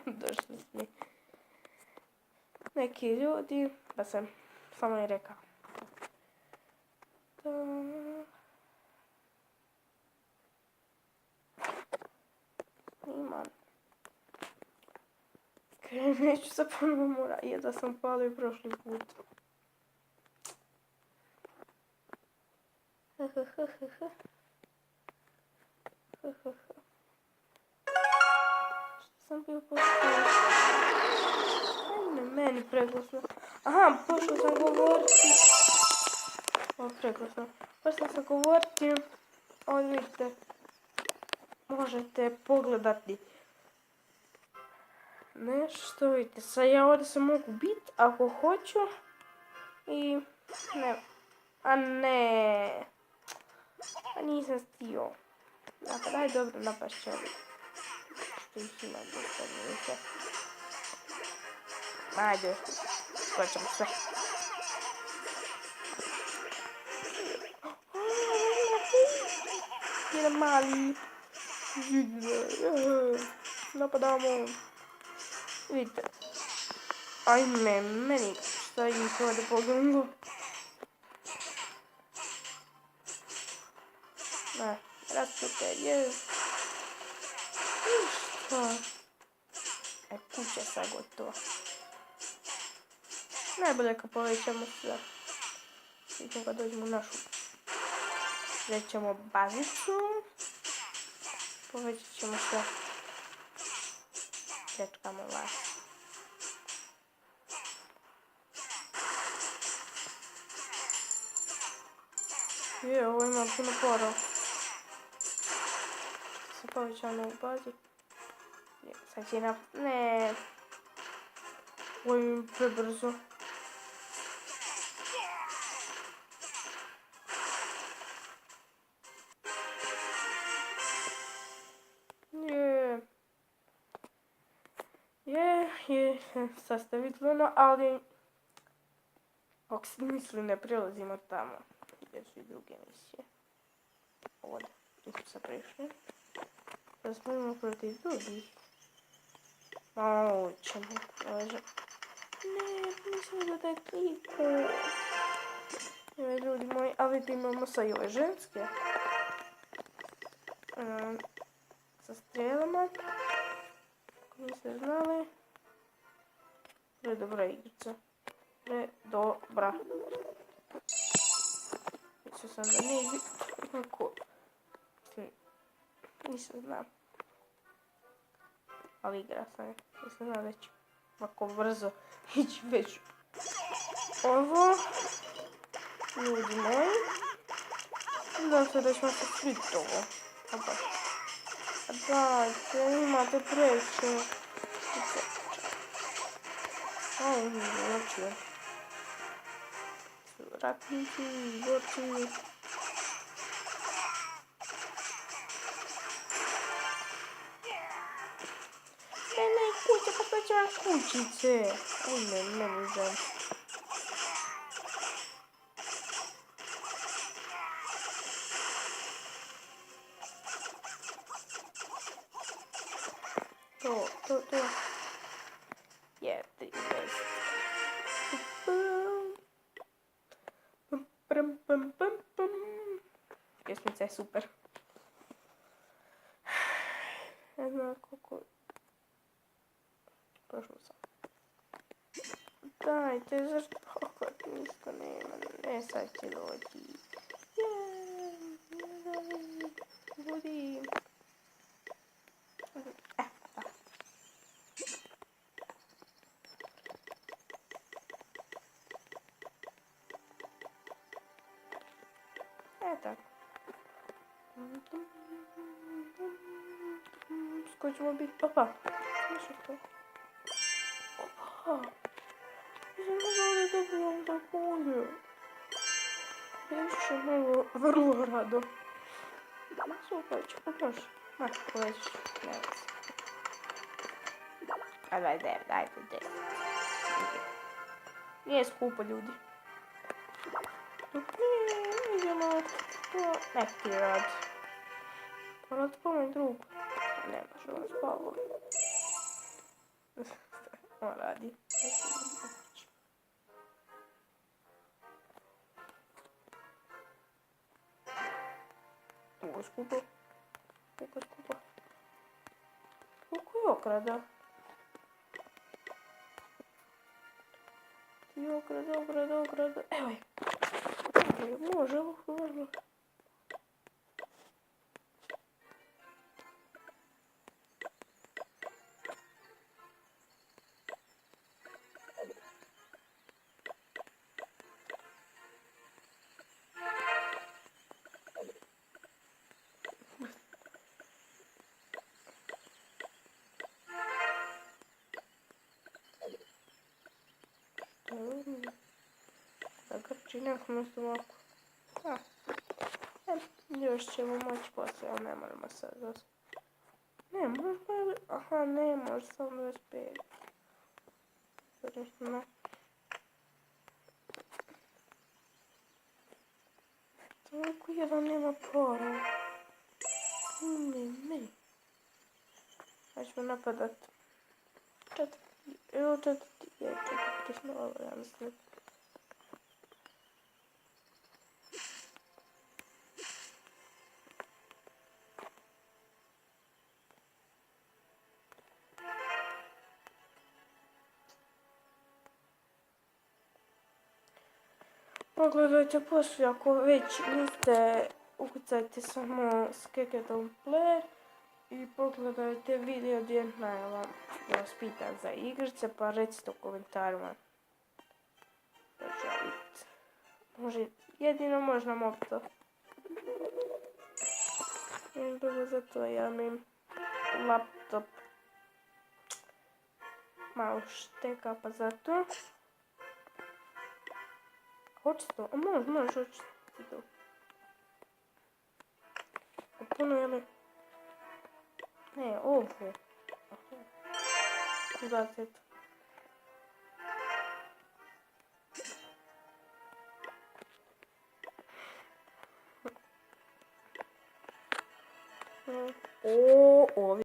Došli su mi neki ljudi, pa sam samo i rekao. Imam. Neću se ponovno mora, jedva sam palio prošli put. Što sam bio postao? Ajme, meni preglasno. Aha, pošla sam govoriti. O, preglasno. Pošla sam govoriti. Ovdje vidite. Možete pogledati. Nešto, vidite. Sad ja ovdje se mogu biti ako hoću. I ne. A ne. A nisam stio. Dakle, daj dobro napašće ovdje. Što ih ima dosta neke. Ajde, skočemo sve. Jedan mali. Napadamo. Vidite. Ajme, meni šta ih ovdje pogledamo. Ne, račute je. Ništa. Kuća sad gotova. Najbolje kad povećamo sve. Vidimo kad dođemo u našu. Rećemo bazicu. Povećat ćemo sve. Čečkamo vas. Je, ovo ima puno pora. Se povećamo u bazi. Sad će ne. Ovo je prebrzo. Sad ste vidjeli ono, ali ako se misli ne prelazimo tamo gdje su i druge misije. Ovdje, gdje smo se prišli. Da smo imamo protiv drugih. Ovo ćemo. Ne, mislim da je kliko. Ljudi moji, a vidite imamo sad i ove ženske. Sa strijelama. Ako niste znali. Dobra igrica. Dobra. Mislio sam da ne igra. Kako? Nisam znam. Ali igra sam. Nisam znam da će ovako brzo ići već. Ovo. Ljudi moji. Znam se da ćemo se sviti ovo. Dajte, imate previše. Ovo mi je uopće. Ratnici, borci. Ne, kuća, kako će vam kućice? Ajme, meni znam. To. Je, 30. Pjesmica je super. Ne znam koliko. Prošlo sam. Dajte, zašto kako ništa nema. Ne, sad će doći. Budi. Так. Skočimo biti. Opa. Nešto to. Opa. Nisam da dobijem također. Još malo vrlo rado. Super, ćemo još. Ma, povećiš. Ne vas. A dajte. Nije skupo, ljudi. Idemo. Neki rad. Moram da pomeni drugu. Ne može on spavao. radi. Ovo je skupo. Koliko je skupo? Koliko je okrada? Ti okrada. Evo je. Može, može. Da grči neko mjesto ovako. Još ćemo moći poslije, ali ne moramo sad zase. Ne, možda... Aha, ne, može samo 25. Ne. Toliko jedan nema para. Ne. Sad ćemo napadat. Četvrti snova, ja mislim. Pogledajte poslije, ako već niste, ukucajte samo Skeketon Player i pogledajte video gdje najava da vas pitan za igrice, pa recite u komentarima da želite. Može, jedino možda mobitel. I drugo zato ja imam laptop malo šteka, pa zato. Hoće to? A možeš hoće to. Puno je li? Ne, ovo. Da se to. Ovi.